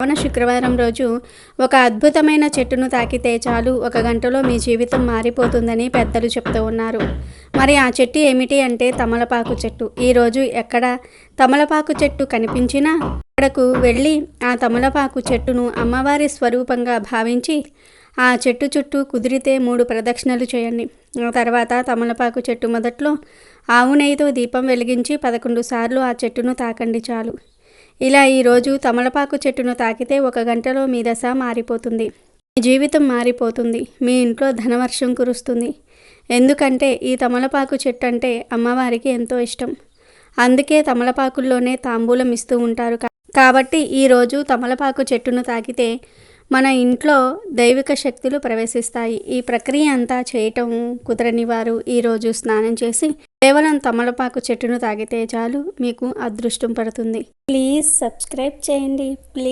కావున శుక్రవారం రోజు ఒక అద్భుతమైన చెట్టును తాకితే చాలు 1 గంటలో మీ జీవితం మారిపోతుందని పెద్దలు చెప్తూ ఉన్నారు. మరి ఆ చెట్టు ఏమిటి అంటే తమలపాకు చెట్టు. ఈరోజు ఎక్కడ తమలపాకు చెట్టు కనిపించినా అక్కడకు వెళ్ళి ఆ తమలపాకు చెట్టును అమ్మవారి స్వరూపంగా భావించి ఆ చెట్టు చుట్టూ కుదిరితే 3 ప్రదక్షిణలు చేయండి. ఆ తర్వాత తమలపాకు చెట్టు మొదట్లో ఆవు నెయ్యితో దీపం వెలిగించి 11 సార్లు ఆ చెట్టును తాకండి చాలు. ఇలా ఈరోజు తమలపాకు చెట్టును తాకితే 1 గంటలో మీ దశ మారిపోతుంది. మీ జీవితం మారిపోతుంది. మీ ఇంట్లో ధనవర్షం కురుస్తుంది. ఎందుకంటే ఈ తమలపాకు చెట్టు అంటే అమ్మవారికి ఎంతో ఇష్టం. అందుకే తమలపాకుల్లోనే తాంబూలం ఇస్తూ ఉంటారు. కాబట్టి ఈరోజు తమలపాకు చెట్టును తాకితే మన ఇంట్లో దైవిక శక్తులు ప్రవేశిస్తాయి. ఈ ప్రక్రియ అంతా చేయటం కుదరని వారు ఈరోజు స్నానం చేసి కేవలం తమలపాకు చెట్టును తాకితే చాలు మీకు అదృష్టం పడుతుంది. ప్లీజ్ సబ్స్క్రైబ్ చేయండి.